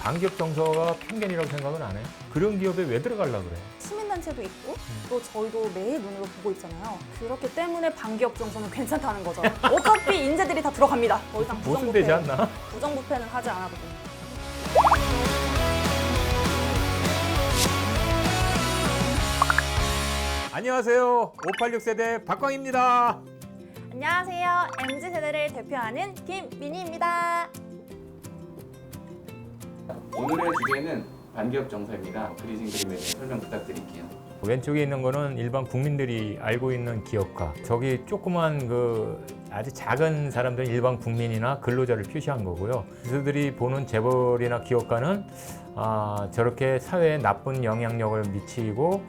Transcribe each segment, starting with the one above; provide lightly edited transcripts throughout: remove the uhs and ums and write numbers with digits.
반기업 정서가 편견이라고 생각은 안 해요? 그런 기업에 왜 들어가려고 그래? 시민단체도 있고 또 저희도 매일 눈으로 보고 있잖아요. 그렇기 때문에 반기업 정서는 괜찮다는 거죠. 어차피 인재들이 다 들어갑니다. 더 이상 보수되지 않나? 부정부패는 하지 않아도 됩니다. 안녕하세요. 586세대 박광입니다. 안녕하세요. MZ세대를 대표하는 김민희입니다. 오늘의 주제는 반기업 정서입니다. 그리신 그림에 대해 설명 부탁드릴게요. 왼쪽에 있는 거는 일반 국민들이 알고 있는 기업가. 저기 조그만 아주 작은 사람들은 일반 국민이나 근로자를 표시한 거고요. 그들이 보는 재벌이나 기업가는 저렇게 사회에 나쁜 영향력을 미치고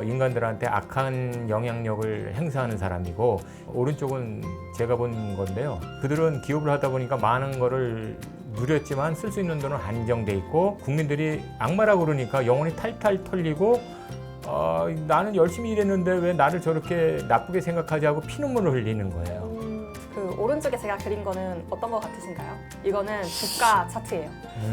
인간들한테 악한 영향력을 행사하는 사람이고, 오른쪽은 제가 본 건데요. 그들은 기업을 하다 보니까 많은 거를 누렸지만 쓸 수 있는 돈은 한정돼 있고, 국민들이 악마라고 그러니까 영혼이 탈탈 털리고 나는 열심히 일했는데 왜 나를 저렇게 나쁘게 생각하지 하고 피눈물을 흘리는 거예요. 그 오른쪽에 제가 그린 거는 어떤 거 같으신가요? 이거는 주가 차트예요.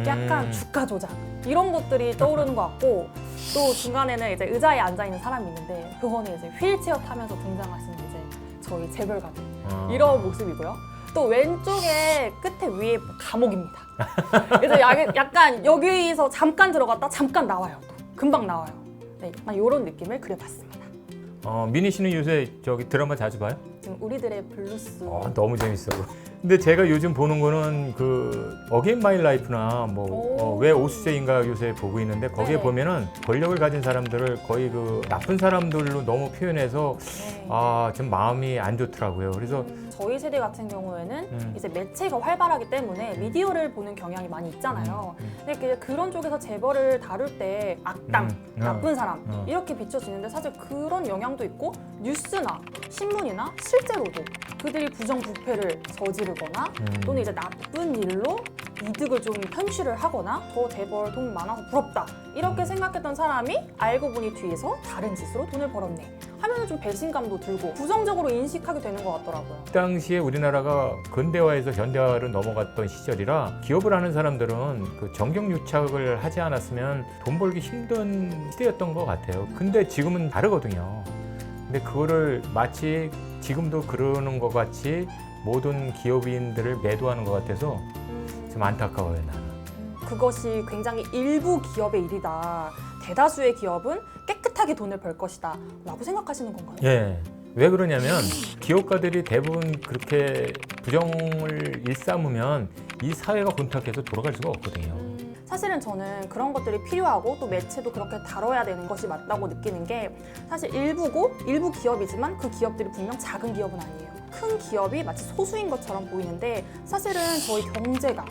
약간 주가 조작 이런 것들이 떠오르는 것 같고, 또 중간에는 이제 의자에 앉아 있는 사람이 있는데 그거는 이제 휠체어 타면서 등장하시는 이제 저희 재벌가들 이런 모습이고요. 또 왼쪽에 끝에 위에 감옥입니다. 그래서 약간 여기서 잠깐 들어갔다 잠깐 나와요. 또 금방 나와요. 네, 이런 느낌을 그려봤습니다. 미니 씨는 요새 저기 드라마 자주 봐요? 지금 우리들의 블루스. 너무 재밌어. 근데 제가 요즘 보는 거는 어게인 마이 라이프나 왜 오수재인가 요새 보고 있는데, 거기에 네. 보면은 권력을 가진 사람들을 거의 나쁜 사람들로 너무 표현해서 네. 좀 마음이 안 좋더라고요. 그래서 저희 세대 같은 경우에는 이제 매체가 활발하기 때문에 미디어를 보는 경향이 많이 있잖아요. 근데 그런 쪽에서 재벌을 다룰 때 악당, 나쁜 사람 이렇게 비춰지는데, 사실 그런 영향도 있고 뉴스나 신문이나 실제로도 그들이 부정부패를 저지르거나 또는 이제 나쁜 일로 이득을 좀 편취를 하거나 저 재벌 돈 많아서 부럽다 이렇게 생각했던 사람이 알고 보니 뒤에서 다른 짓으로 돈을 벌었네 하면은 좀 배신감도 들고 부정적으로 인식하게 되는 것 같더라고요. 그 당시에 우리나라가 근대화에서 현대화로 넘어갔던 시절이라 기업을 하는 사람들은 정경유착을 하지 않았으면 돈 벌기 힘든 시대였던 것 같아요. 근데 지금은 다르거든요. 근데 그거를 마치 지금도 그러는 것 같이 모든 기업인들을 매도하는 것 같아서 좀 안타까워요, 나는. 그것이 굉장히 일부 기업의 일이다. 대다수의 기업은 깨끗하게 돈을 벌 것이다 라고 생각하시는 건가요? 예. 왜 그러냐면 기업가들이 대부분 그렇게 부정을 일삼으면 이 사회가 혼탁해서 돌아갈 수가 없거든요. 사실은 저는 그런 것들이 필요하고 또 매체도 그렇게 다뤄야 되는 것이 맞다고 느끼는 게, 사실 일부 기업이지만 그 기업들이 분명 작은 기업은 아니에요. 큰 기업이 마치 소수인 것처럼 보이는데, 사실은 저희 경제가,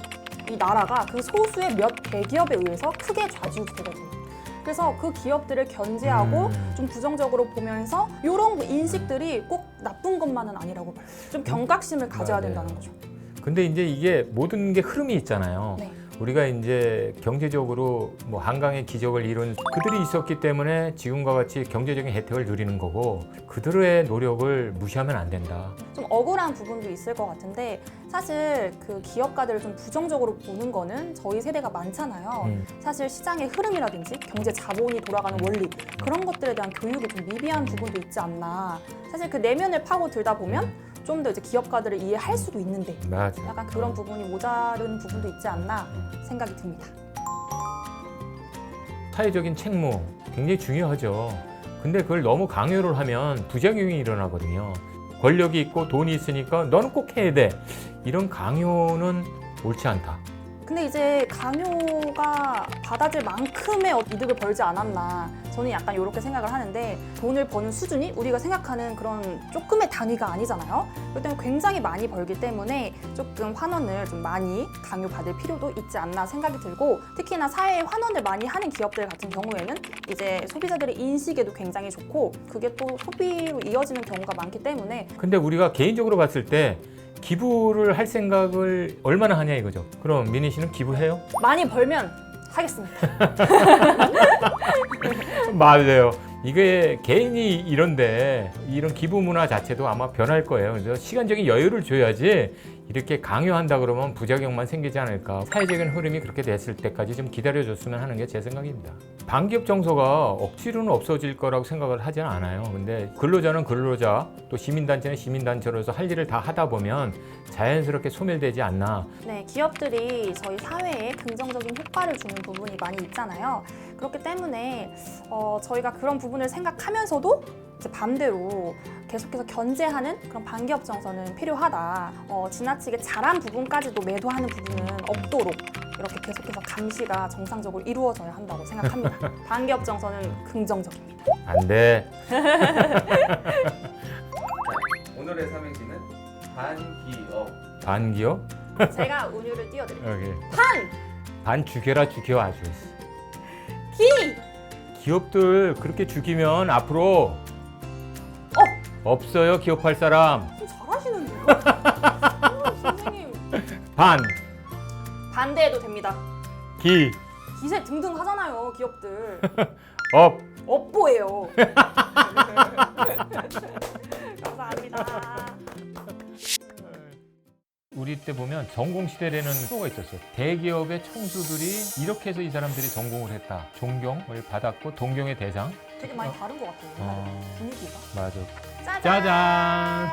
이 나라가 그 소수의 몇 대기업에 의해서 크게 좌지우지되거든요. 그래서 그 기업들을 견제하고 좀 부정적으로 보면서 이런 인식들이 꼭 나쁜 것만은 아니라고 봐요. 좀 경각심을 가져야 된다는 거죠. 근데 이제 이게 모든 게 흐름이 있잖아요. 네. 우리가 이제 경제적으로 한강의 기적을 이룬 그들이 있었기 때문에 지금과 같이 경제적인 혜택을 누리는 거고, 그들의 노력을 무시하면 안 된다. 좀 억울한 부분도 있을 것 같은데, 사실 그 기업가들을 좀 부정적으로 보는 거는 저희 세대가 많잖아요. 사실 시장의 흐름이라든지 경제 자본이 돌아가는 원리, 그런 것들에 대한 교육이 좀 미비한 부분도 있지 않나. 사실 그 내면을 파고들다 보면 좀 더 이제 기업가들을 이해할 수도 있는데, 맞아. 약간 그런 부분이 모자른 부분도 있지 않나 생각이 듭니다. 사회적인 책무 굉장히 중요하죠. 근데 그걸 너무 강요를 하면 부작용이 일어나거든요. 권력이 있고 돈이 있으니까 너는 꼭 해야 돼. 이런 강요는 옳지 않다. 근데 이제 강요가 받아질 만큼의 이득을 벌지 않았나, 저는 약간 이렇게 생각을 하는데, 돈을 버는 수준이 우리가 생각하는 그런 조금의 단위가 아니잖아요. 그렇기 때문에 굉장히 많이 벌기 때문에 조금 환원을 좀 많이 강요받을 필요도 있지 않나 생각이 들고, 특히나 사회에 환원을 많이 하는 기업들 같은 경우에는 이제 소비자들의 인식에도 굉장히 좋고, 그게 또 소비로 이어지는 경우가 많기 때문에. 근데 우리가 개인적으로 봤을 때 기부를 할 생각을 얼마나 하냐 이거죠. 그럼 민희 씨는 기부해요? 많이 벌면 하겠습니다. 맞아요. 이게 개인이 이런데 이런 기부 문화 자체도 아마 변할 거예요. 그래서 시간적인 여유를 줘야지 이렇게 강요한다 그러면 부작용만 생기지 않을까. 사회적인 흐름이 그렇게 됐을 때까지 좀 기다려줬으면 하는 게 제 생각입니다. 반기업 정서가 억지로는 없어질 거라고 생각을 하지는 않아요. 근데 근로자는 근로자, 또 시민단체는 시민단체로서 할 일을 다 하다 보면 자연스럽게 소멸되지 않나. 네, 기업들이 저희 사회에 긍정적인 효과를 주는 부분이 많이 있잖아요. 그렇기 때문에 저희가 그런 부분을 생각하면서도 이제 반대로 계속해서 견제하는 그런 반기업 정서는 필요하다. 지나치게 잘한 부분까지도 매도하는 부분은 없도록 이렇게 계속해서 감시가 정상적으로 이루어져야 한다고 생각합니다. 반기업 정서는 긍정적입니다. 안 돼. 오늘의 삼행시는 반기업. 반기업? 제가 운율을 띄워드릴게요. 여기. 반! 반 죽여라 죽여 아주. 기! 기업들 그렇게 죽이면 앞으로 없어요 기업할 사람. 좀 잘하시는데요? 선생님. 반, 반대해도 됩니다. 기, 기세 등등 하잖아요, 기업들. 업. 업보예요. 감사합니다. 우리 때 보면 전공 시대라는 프로가 있었어요. 대기업의 총수들이 이렇게 해서 이 사람들이 전공을 했다. 존경을 받았고 동경의 대상. 되게 많이 다른 것 같아요. 어. 분위기가. 맞아. 짜잔! 짜잔.